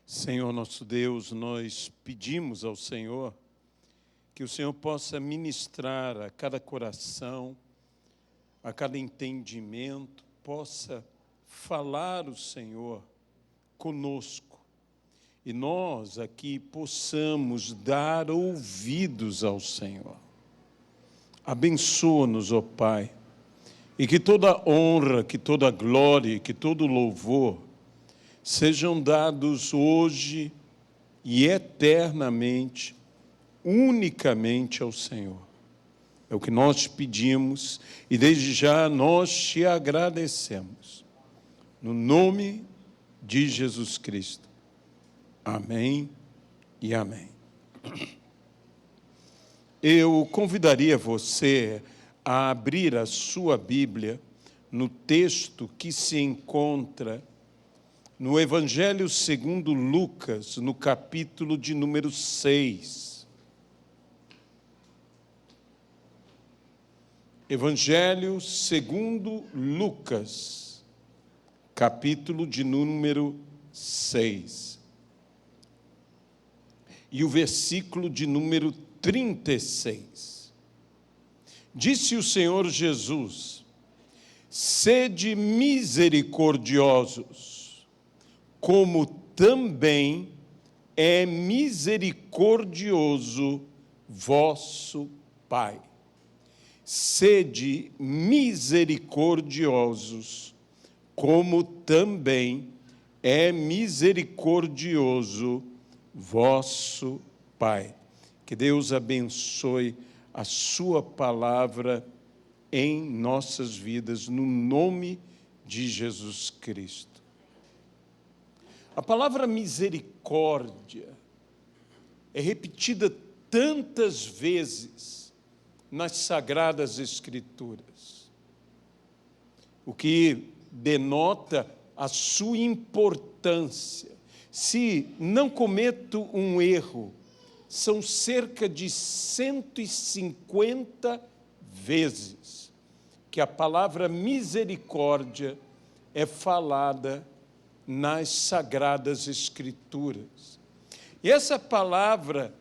Senhor nosso Deus, nós pedimos ao Senhor que o Senhor possa ministrar a cada coração, a cada entendimento, possa falar o Senhor conosco. E nós aqui possamos dar ouvidos ao Senhor. Abençoa-nos, ó Pai, e que toda honra, que toda glória, que todo louvor sejam dados hoje e eternamente, unicamente ao Senhor. É o que nós pedimos e desde já nós te agradecemos. No nome de Jesus Cristo. Amém e amém. Eu convidaria você a abrir a sua Bíblia no texto que se encontra no Evangelho segundo Lucas, no capítulo de número 6. Evangelho segundo Lucas, capítulo de número 6. E o versículo de número 36. Disse o Senhor Jesus: sede misericordiosos, como também é misericordioso vosso Pai. Sede misericordiosos, como também é misericordioso vosso Pai. Que Deus abençoe a sua palavra em nossas vidas, no nome de Jesus Cristo. A palavra misericórdia é repetida tantas vezes nas Sagradas Escrituras, o que denota a sua importância. Se não cometo um erro, são cerca de 150 vezes que a palavra misericórdia é falada nas Sagradas Escrituras. E essa palavra,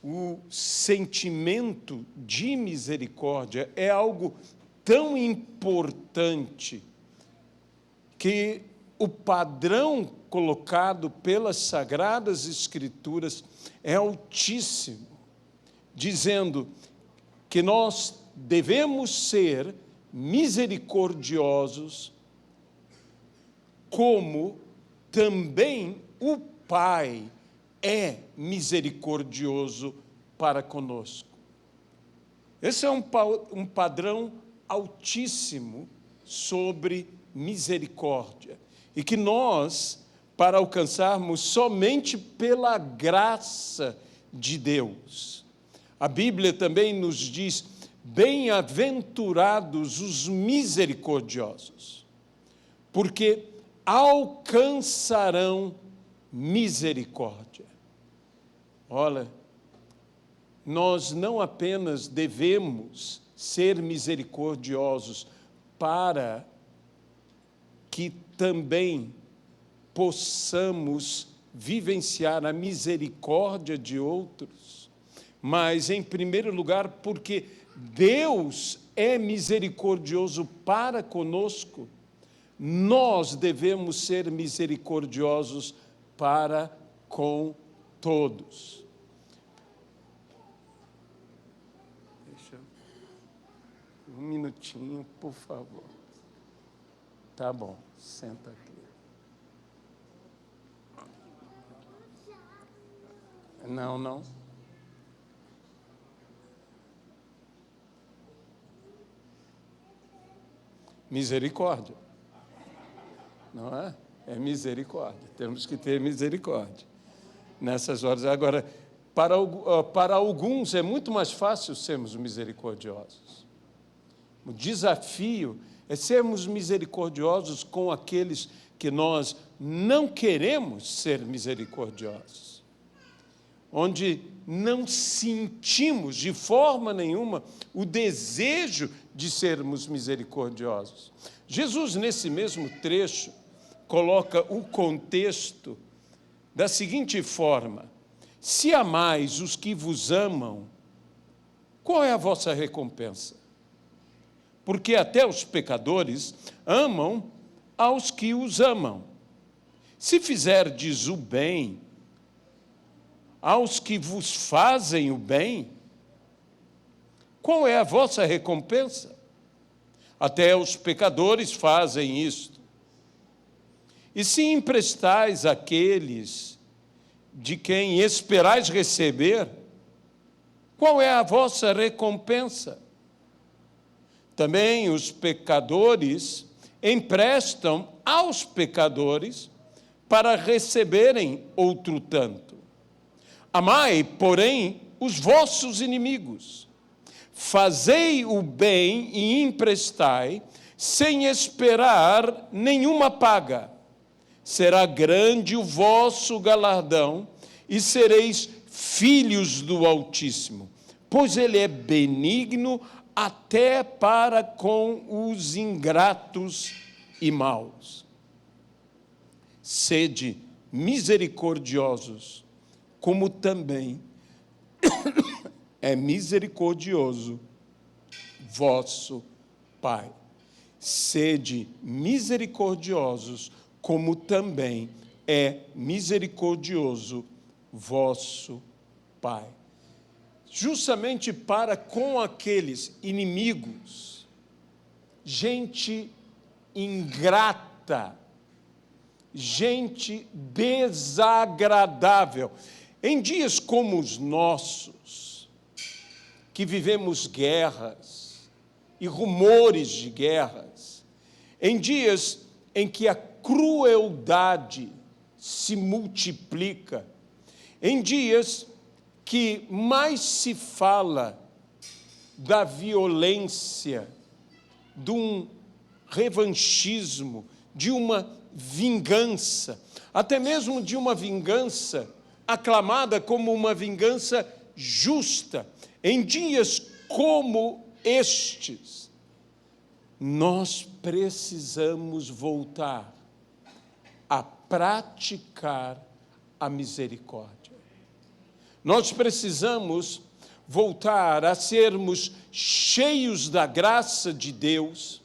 o sentimento de misericórdia, é algo tão importante que o padrão colocado pelas Sagradas Escrituras é altíssimo, dizendo que nós devemos ser misericordiosos, como também o Pai é misericordioso para conosco. Esse é um padrão altíssimo sobre misericórdia. E que nós, para alcançarmos somente pela graça de Deus. A Bíblia também nos diz: bem-aventurados os misericordiosos, porque alcançarão misericórdia. Olha, nós não apenas devemos ser misericordiosos para que também possamos vivenciar a misericórdia de outros, mas, em primeiro lugar, porque Deus é misericordioso para conosco, nós devemos ser misericordiosos para com todos. Um minutinho, por favor. Tá bom, senta aqui. Não. Misericórdia. Não é? É misericórdia. Temos que ter misericórdia nessas horas. Agora, para alguns é muito mais fácil sermos misericordiosos. O desafio é sermos misericordiosos com aqueles que nós não queremos ser misericordiosos, onde não sentimos de forma nenhuma o desejo de sermos misericordiosos. Jesus, nesse mesmo trecho, coloca o contexto da seguinte forma: se amais os que vos amam, qual é a vossa recompensa? Porque até os pecadores amam aos que os amam. Se fizerdes o bem aos que vos fazem o bem, qual é a vossa recompensa? Até os pecadores fazem isto. E se emprestais àqueles de quem esperais receber, qual é a vossa recompensa? Também os pecadores emprestam aos pecadores para receberem outro tanto. Amai, porém, os vossos inimigos. Fazei o bem e emprestai, sem esperar nenhuma paga. Será grande o vosso galardão, e sereis filhos do Altíssimo, pois Ele é benigno até para com os ingratos e maus. Sede misericordiosos, como também é misericordioso vosso Pai. Sede misericordiosos, como também é misericordioso vosso Pai. Justamente para com aqueles inimigos, gente ingrata, gente desagradável. Em dias como os nossos, que vivemos guerras e rumores de guerras, em dias em que a crueldade se multiplica, em dias que mais se fala da violência, de um revanchismo, de uma vingança, até mesmo de uma vingança aclamada como uma vingança justa. Em dias como estes, nós precisamos voltar a praticar a misericórdia. Nós precisamos voltar a sermos cheios da graça de Deus,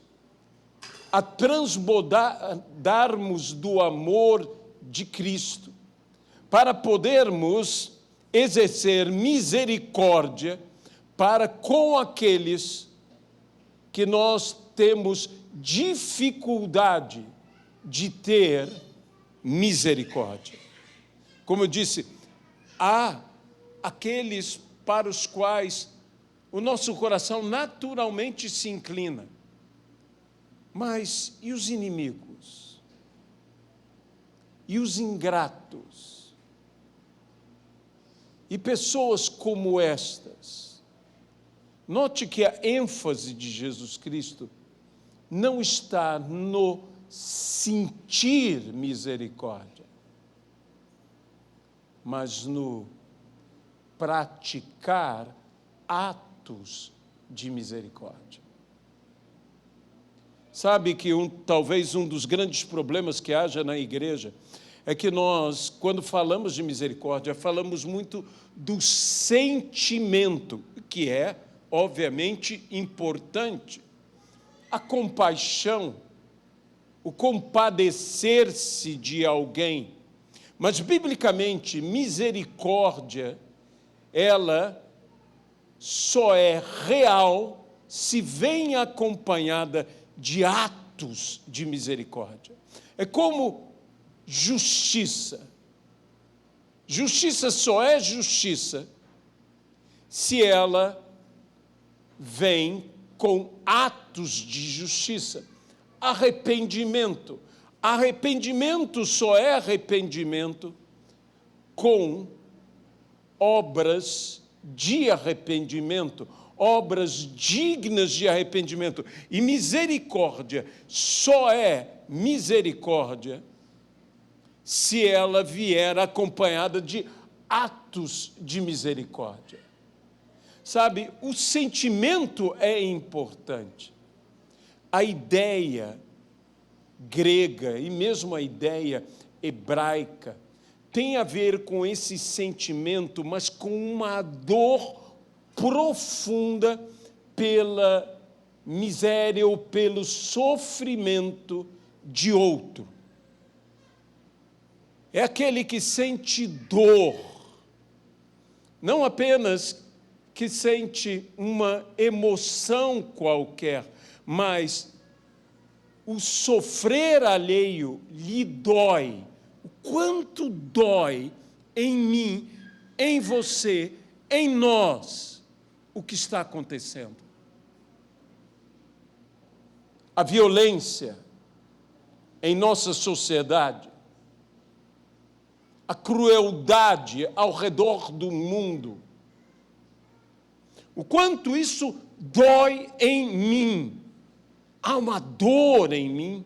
a transbordarmos do amor de Cristo, para podermos exercer misericórdia para com aqueles que nós temos dificuldade de ter misericórdia. Como eu disse, há aqueles para os quais o nosso coração naturalmente se inclina. Mas e os inimigos? E os ingratos? E pessoas como estas? Note que a ênfase de Jesus Cristo não está no sentir misericórdia, mas no praticar atos de misericórdia. Sabe que talvez um dos grandes problemas que haja na igreja é que nós, quando falamos de misericórdia, falamos muito do sentimento, que é, obviamente, importante. A compaixão, o compadecer-se de alguém. Mas, biblicamente, misericórdia, ela só é real se vem acompanhada de atos de misericórdia. É como justiça. Justiça só é justiça se ela vem com atos de justiça. Arrependimento. Arrependimento só é arrependimento com obras de arrependimento, obras dignas de arrependimento. E misericórdia só é misericórdia se ela vier acompanhada de atos de misericórdia. Sabe, o sentimento é importante. A ideia grega e mesmo a ideia hebraica tem a ver com esse sentimento, mas com uma dor profunda pela miséria ou pelo sofrimento de outro. É aquele que sente dor, não apenas que sente uma emoção qualquer, mas o sofrer alheio lhe dói. O quanto dói em mim, em você, em nós, o que está acontecendo. A violência em nossa sociedade, a crueldade ao redor do mundo, o quanto isso dói em mim. Há uma dor em mim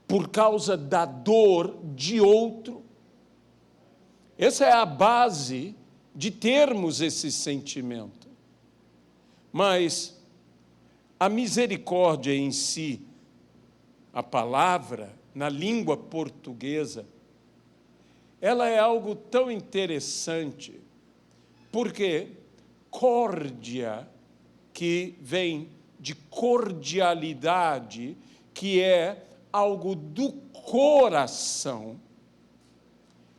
por causa da dor de outro. Essa é a base de termos esse sentimento. Mas a misericórdia em si, a palavra, na língua portuguesa, ela é algo tão interessante, porque córdia, que vem de cordialidade, que é algo do coração,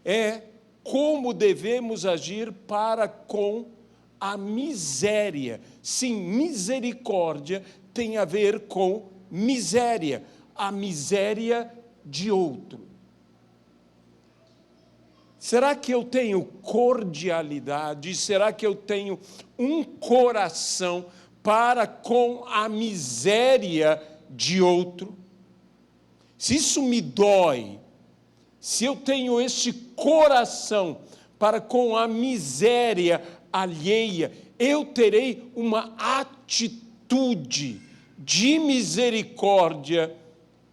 é como devemos agir para com a miséria. Sim, misericórdia tem a ver com miséria, a miséria de outro. Será que eu tenho cordialidade? Será que eu tenho um coração para com a miséria de outro? Se isso me dói, se eu tenho este coração para com a miséria alheia, eu terei uma atitude de misericórdia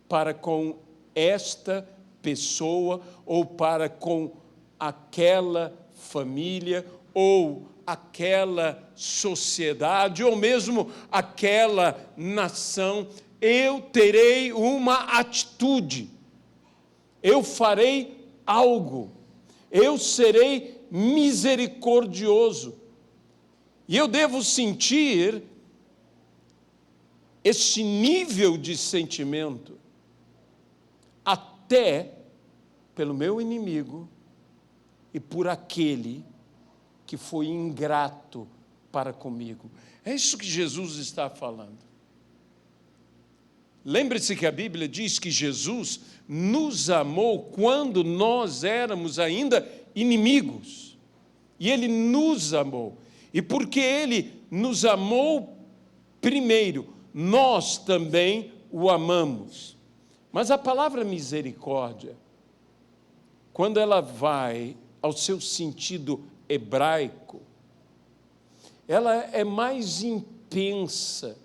para com esta pessoa ou para com aquela família ou aquela sociedade ou mesmo aquela nação. Eu terei uma atitude, eu farei algo, eu serei misericordioso. E eu devo sentir este nível de sentimento até pelo meu inimigo e por aquele que foi ingrato para comigo. É isso que Jesus está falando. Lembre-se que a Bíblia diz que Jesus nos amou quando nós éramos ainda inimigos. E Ele nos amou. E porque Ele nos amou primeiro, nós também o amamos. Mas a palavra misericórdia, quando ela vai ao seu sentido hebraico, ela é mais intensa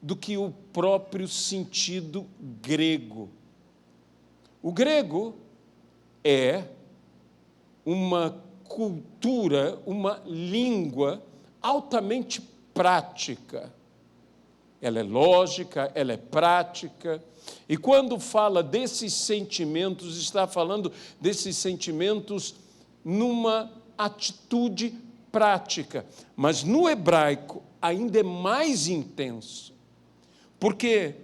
do que o próprio sentido grego. O grego é uma cultura, uma língua altamente prática. Ela é lógica, ela é prática. E quando fala desses sentimentos, está falando desses sentimentos numa atitude prática. Mas no hebraico ainda é mais intenso. Porque,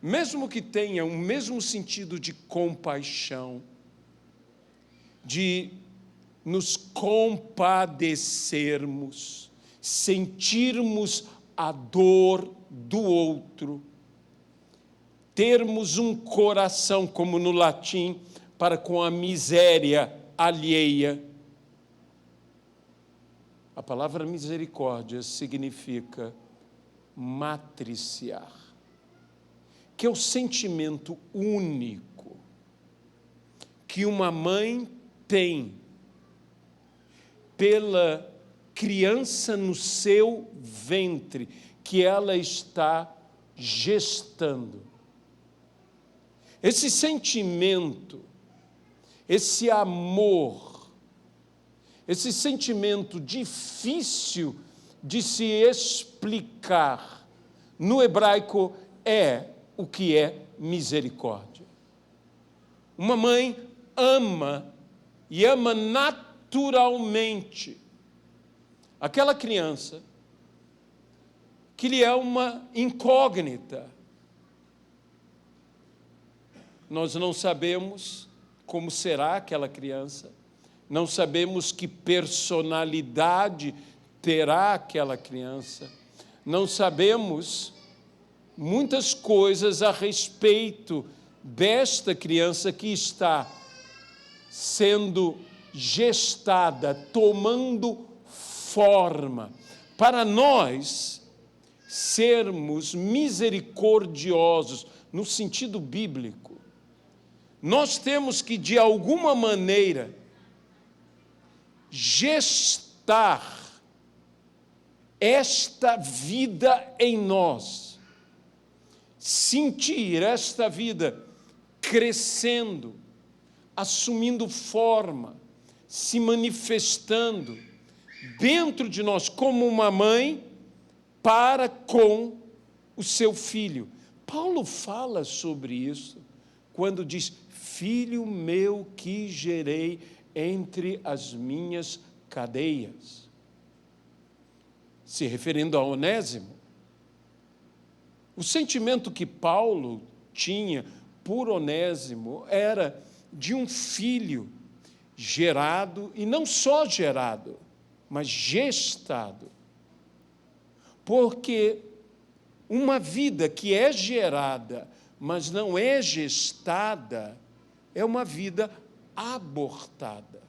mesmo que tenha o mesmo sentido de compaixão, de nos compadecermos, sentirmos a dor do outro, termos um coração, como no latim, para com a miséria alheia. A palavra misericórdia significa matriciar, que é o sentimento único que uma mãe tem pela criança no seu ventre, que ela está gestando. Esse sentimento, esse amor, esse sentimento difícil de se explicar, no hebraico é o que é misericórdia. Uma mãe ama, e ama naturalmente, aquela criança que lhe é uma incógnita. Nós não sabemos como será aquela criança, não sabemos que personalidade terá aquela criança, não sabemos muitas coisas a respeito desta criança que está sendo gestada, tomando forma. Para nós sermos misericordiosos no sentido bíblico, nós temos que, de alguma maneira, gestar esta vida em nós, sentir esta vida crescendo, assumindo forma, se manifestando dentro de nós como uma mãe para com o seu filho. Paulo fala sobre isso quando diz: filho meu que gerei entre as minhas cadeias, se referindo a Onésimo. O sentimento que Paulo tinha por Onésimo era de um filho gerado, e não só gerado, mas gestado. Porque uma vida que é gerada, mas não é gestada, é uma vida abortada.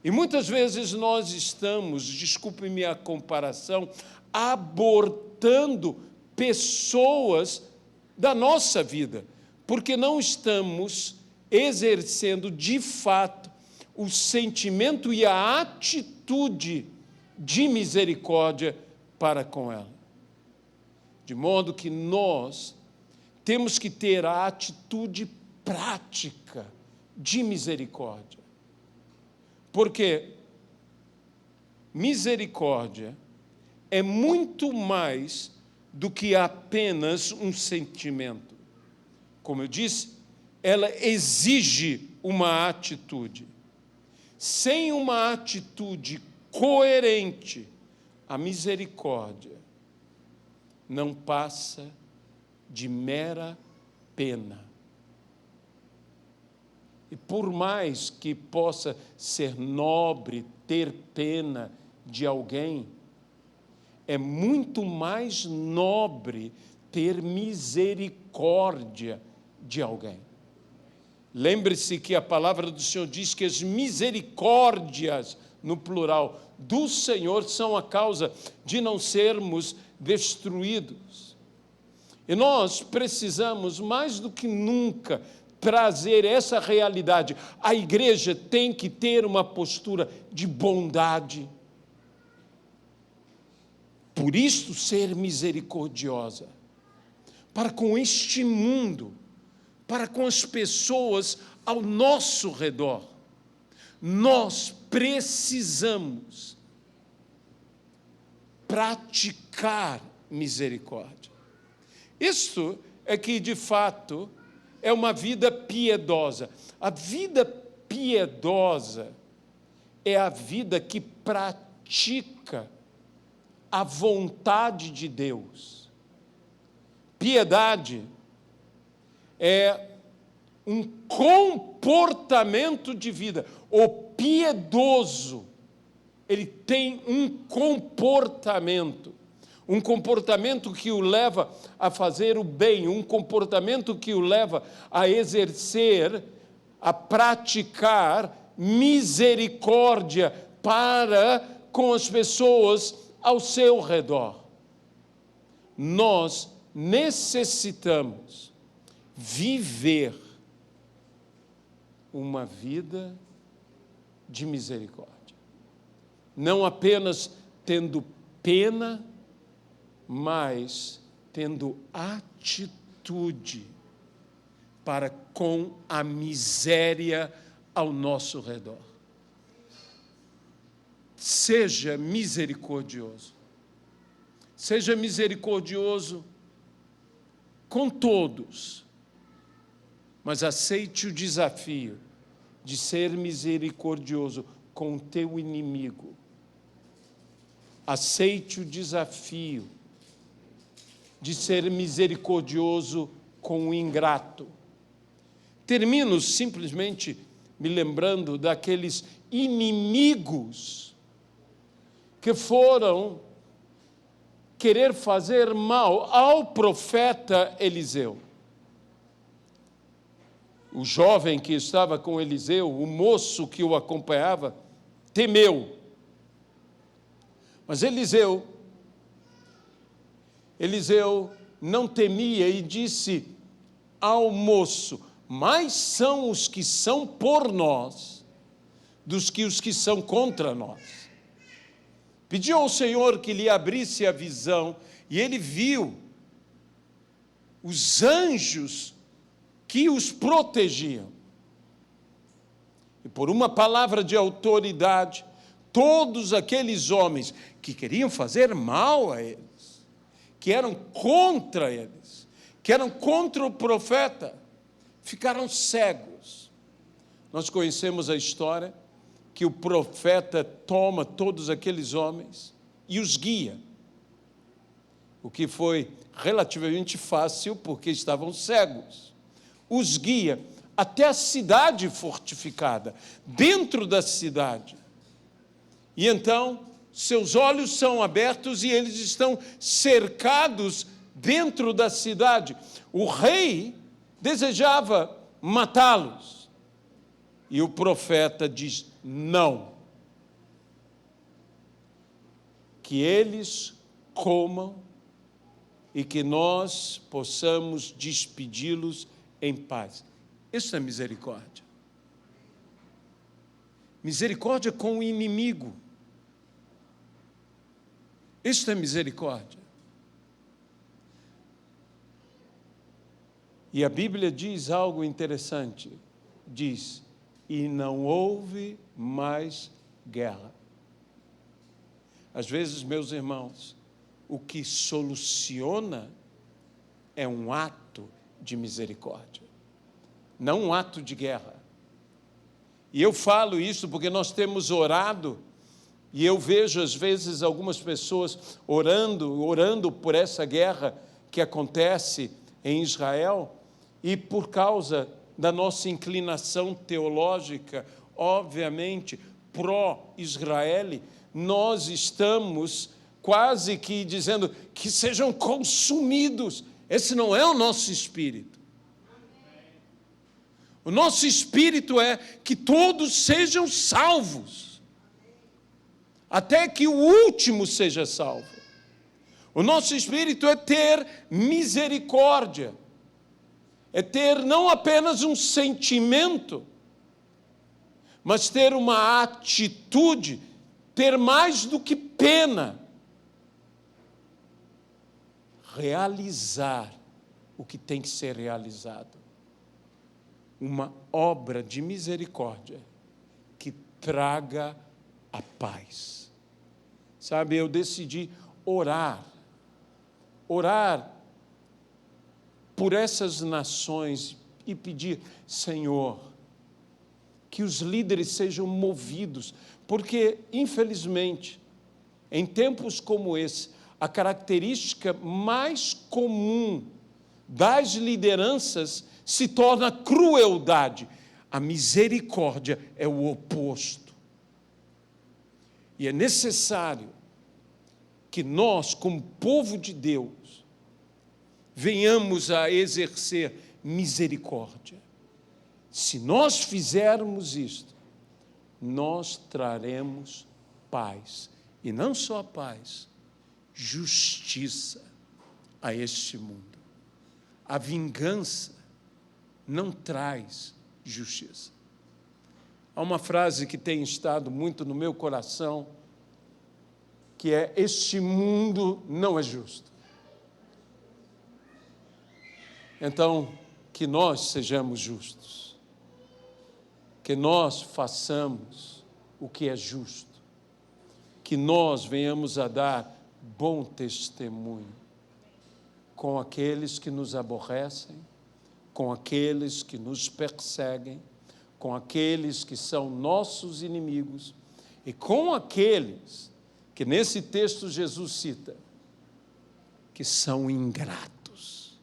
E muitas vezes nós estamos, desculpe-me a comparação, abortando pessoas da nossa vida, porque não estamos exercendo de fato o sentimento e a atitude de misericórdia para com ela. De modo que nós temos que ter a atitude prática de misericórdia. Porque misericórdia é muito mais do que apenas um sentimento. Como eu disse, ela exige uma atitude. Sem uma atitude coerente, a misericórdia não passa de mera pena. E por mais que possa ser nobre ter pena de alguém, é muito mais nobre ter misericórdia de alguém. Lembre-se que a palavra do Senhor diz que as misericórdias, no plural, do Senhor são a causa de não sermos destruídos. E nós precisamos, mais do que nunca, trazer essa realidade. A igreja tem que ter uma postura de bondade. Por isso, ser misericordiosa para com este mundo, para com as pessoas ao nosso redor. Nós precisamos praticar misericórdia. Isso é que, de fato, é uma vida piedosa. A vida piedosa é a vida que pratica a vontade de Deus. Piedade é um comportamento de vida. O piedoso, ele tem um comportamento que o leva a fazer o bem, um comportamento que o leva a exercer, a praticar misericórdia para com as pessoas ao seu redor. Nós necessitamos viver uma vida de misericórdia, não apenas tendo pena, mas tendo atitude para com a miséria ao nosso redor. Seja misericordioso. Seja misericordioso com todos, mas aceite o desafio de ser misericordioso com o teu inimigo. Aceite o desafio de ser misericordioso com o ingrato. Termino simplesmente me lembrando daqueles inimigos que foram querer fazer mal ao profeta Eliseu. O jovem que estava com Eliseu, o moço que o acompanhava, temeu. Mas Eliseu não temia e disse ao moço: mais são os que são por nós dos que os que são contra nós. Pediu ao Senhor que lhe abrisse a visão, e ele viu os anjos que os protegiam. E por uma palavra de autoridade, todos aqueles homens que queriam fazer mal a eles, que eram contra eles, que eram contra o profeta, ficaram cegos. Nós conhecemos a história que o profeta toma todos aqueles homens e os guia, o que foi relativamente fácil porque estavam cegos. Os guia até a cidade fortificada, dentro da cidade. E então, seus olhos são abertos e eles estão cercados dentro da cidade. O rei desejava matá-los. E o profeta diz: não. Que eles comam e que nós possamos despedi-los em paz. Isso é misericórdia. Misericórdia com o inimigo. Isso é misericórdia. E a Bíblia diz algo interessante. Diz: e não houve mais guerra. Às vezes, meus irmãos, o que soluciona é um ato de misericórdia, não um ato de guerra. E eu falo isso porque nós temos orado, e eu vejo às vezes algumas pessoas orando por essa guerra que acontece em Israel, e por causa da nossa inclinação teológica, obviamente, pró-Israel, nós estamos quase que dizendo que sejam consumidos. Esse não é o nosso espírito. O nosso espírito é que todos sejam salvos, até que o último seja salvo. O nosso espírito é ter misericórdia, é ter não apenas um sentimento, mas ter uma atitude, ter mais do que pena, realizar o que tem que ser realizado. Uma obra de misericórdia que traga a paz. Sabe, eu decidi orar por essas nações e pedir: Senhor, que os líderes sejam movidos, porque, infelizmente, em tempos como esse, a característica mais comum das lideranças se torna crueldade. A misericórdia é o oposto. E é necessário que nós, como povo de Deus, venhamos a exercer misericórdia. Se nós fizermos isto, nós traremos paz. E não só paz, justiça a este mundo. A vingança não traz justiça. Há uma frase que tem estado muito no meu coração, que é: este mundo não é justo. Então, que nós sejamos justos, que nós façamos o que é justo, que nós venhamos a dar bom testemunho com aqueles que nos aborrecem, com aqueles que nos perseguem, com aqueles que são nossos inimigos e com aqueles que nesse texto Jesus cita, que são ingratos.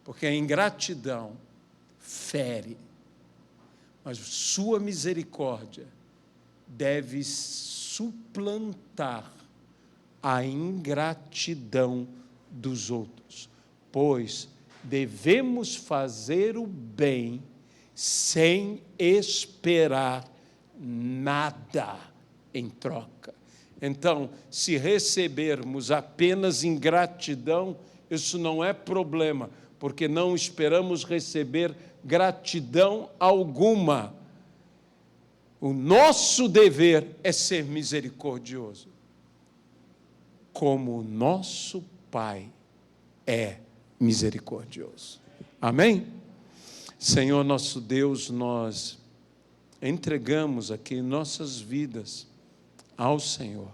Porque a ingratidão fere, mas sua misericórdia deve suplantar a ingratidão dos outros, pois devemos fazer o bem sem esperar nada em troca. Então, se recebermos apenas ingratidão, isso não é problema, porque não esperamos receber gratidão alguma. O nosso dever é ser misericordioso, como o nosso Pai é misericordioso. Amém? Senhor nosso Deus, nós entregamos aqui nossas vidas ao Senhor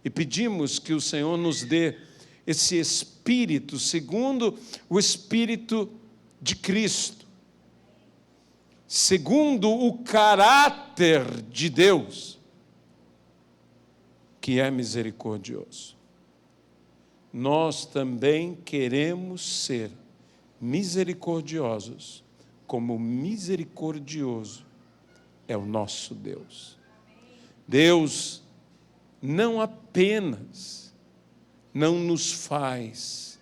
e pedimos que o Senhor nos dê esse Espírito, segundo o Espírito de Cristo, segundo o caráter de Deus, que é misericordioso. Nós também queremos ser misericordiosos, como misericordioso é o nosso Deus. Deus não apenas não nos faz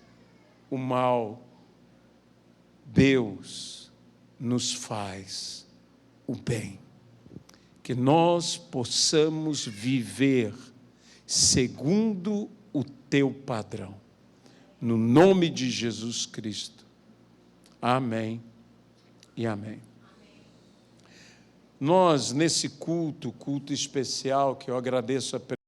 o mal, Deus nos faz o bem. Que nós possamos viver segundo o teu padrão. No nome de Jesus Cristo. Amém e amém. Nós, nesse culto especial, que eu agradeço a